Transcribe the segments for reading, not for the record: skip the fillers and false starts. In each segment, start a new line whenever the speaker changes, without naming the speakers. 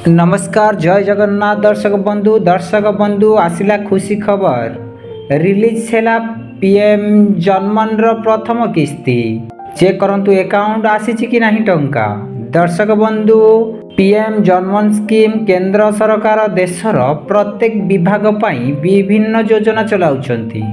नमस्कार जय जगन्नाथ दर्शक बंधु आसिला खुशी खबर रिलीज है पीएम जनमन प्रथम किस्ती चेक करंतु अकाउंट आसी कि नहीं टंका। दर्शक बंधु पीएम जनमन स्कीम केंद्र सरकार देशर प्रत्येक विभाग पाई विभिन्न योजना चलाउछंती।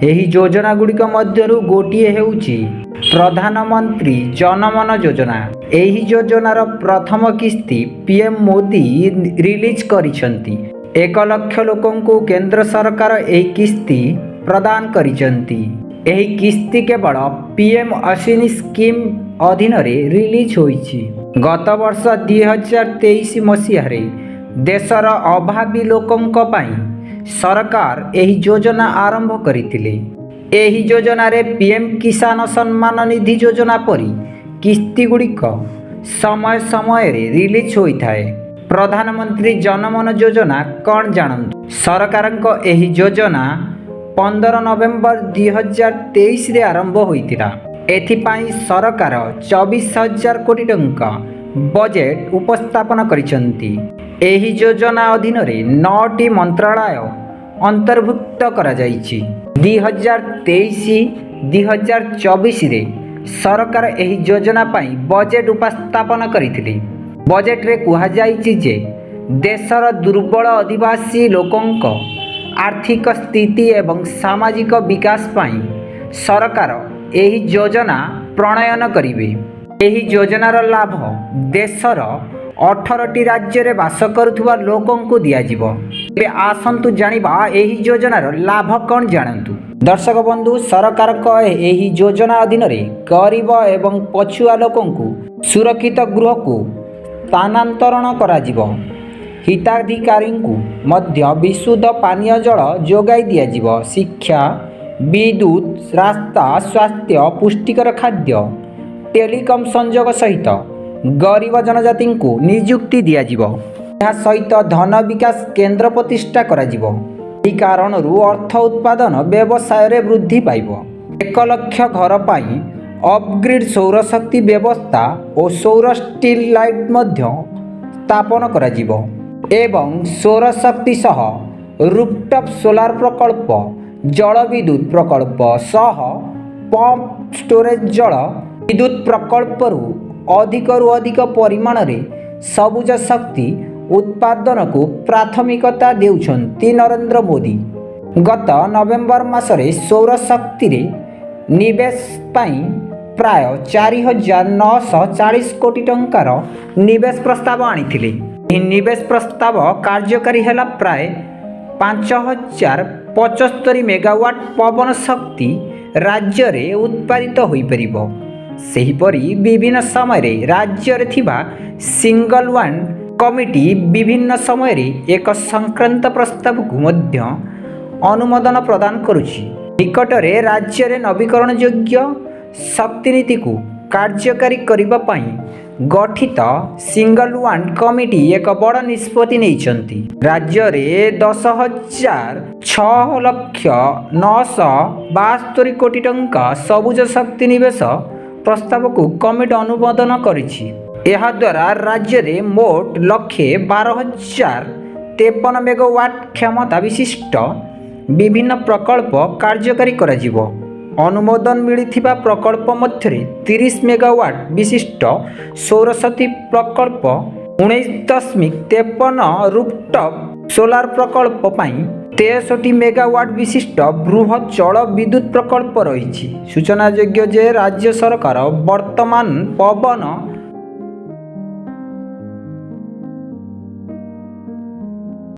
एही योजना गुड़िक मध्यरु गोटिए हेउची प्रधानमंत्री जनमन योजना। एही योजनार प्रथम किस्ती पीएम मोदी रिलीज करिसंती। 1 लाख लोकंकु केंद्र सरकार एही किस्ती प्रदान करिसंती। एही किस्ती केवल पीएम अश्विनी स्कीम अधीन रिलीज होईची। गत वर्ष 2023 मसीह देशर अभावी लोकंक पाई सरकार एही योजना आरंभ करिथिले। एही योजना रे पीएम किसान सम्मान निधि योजना परी किस्ती गुड़िक समय समय रे रिलीज होइथाए। प्रधानमंत्री जनमन योजना कौन जानतु। सरकारक एही योजना 15 नवेम्बर 2023 रे आरंभ होइतिला। एथिपाई सरकार 24,000 कोटी टंका बजेट उपस्थापन करिसंती। एही योजना अधीन 9टी मंत्रालय अंतर्भुक्त करा जाइछि। 2023-2024 रे सरकार एही योजना पाई बजेट उपस्थापन करिथिले। बजेट रे कुहा जाइछि जे देशर दुर्बल आदिवासी लोकंक आर्थिक स्थिति एवं सामाजिक विकास पाई सरकार एही योजना प्रणयन करिवे। एही योजनार लाभ देशर 18टी राज्य रे बास करुथुवा लोकंकु दियाजिबो। एबे आसंतु जानिबा एही योजनार लाभ कोन जानंतु। दर्शक बंधु सरकार को एही योजना अधीन रे गरीब एवं पछुआ लोकंकु सुरक्षित गृह को स्थानांतरण कराजिबो। हिताधिकारींकु मध्य विशुद्ध पानीय जल जोगाई दियाजिबो। शिक्षा, विद्युत, रास्ता, स्वास्थ्य, पुष्टिकर खाद्य, टेलीकम संयोग सहित गरीब जनजाति को नियुक्ति दियाजिबो। यह सहित धन विकास केंद्र प्रतिष्ठा कराजिबो। एही कारणरू अर्थ उत्पादन व्यवसाय रे वृद्धि पाइबो। 1 लाख घर पाई अपग्रेड सौर शक्ति व्यवस्था और सौर स्टील लाइट मध्य स्थापन कराजिबो एवं सौर शक्ति सह रूफटॉप सोलार प्रकल्प, जल विद्युत प्रकल्प सह पंप स्टोरेज जल विद्युत प्रकल्परू अधिक परिमाण रे सबुज शक्ति उत्पादन को प्राथमिकता देउछंती नरेंद्र मोदी। गत नवेम्बर मासरे सौर शक्ति रे निवेश पाई प्राय 4,940 कोटी टंकार निवेश प्रस्ताव आनिथिले। एही निवेश प्रस्ताव कार्यकारी हैला प्राय 5,075 मेगावाट पवन शक्ति राज्य रे उत्पादित होई परिबो। सेहीपरि विभिन्न समय रे राज्य रे थिबा सिंगल वन कमिटी विभिन्न समय रे एक संक्रांत प्रस्ताव को मध्य अनुमोदन प्रदान करुछि। निकटरे राज्य रे नवीकरण योग्य शक्ति नीति को कार्यकारी करिबा पई गठित सिंगल वन कमिटी एक बड़ निष्पत्ति नेइछंती। राज्य रे 10,06,972 कोटी टंका सबुज शक्ति निवेश प्रस्ताव को कमिटी अनुमोदन करिछि। यह द्वारा राज्य रे मोट 1,12,053 मेगावाट क्षमता विशिष्ट विभिन्न प्रकल्प कार्यकारी कराजिबो। अनुमोदन मिलिथिबा प्रकल्प मध्यरे 30 मेगावाट विशिष्ट सौरशक्ति प्रकल्प, 19.53 रूफटॉप सोलार प्रकल्प पाई 63 मेगावाट विशिष्ट बृहत जल विद्युत प्रकल्प रही। सूचना योग्य जे राज्य सरकार वर्तमान पवन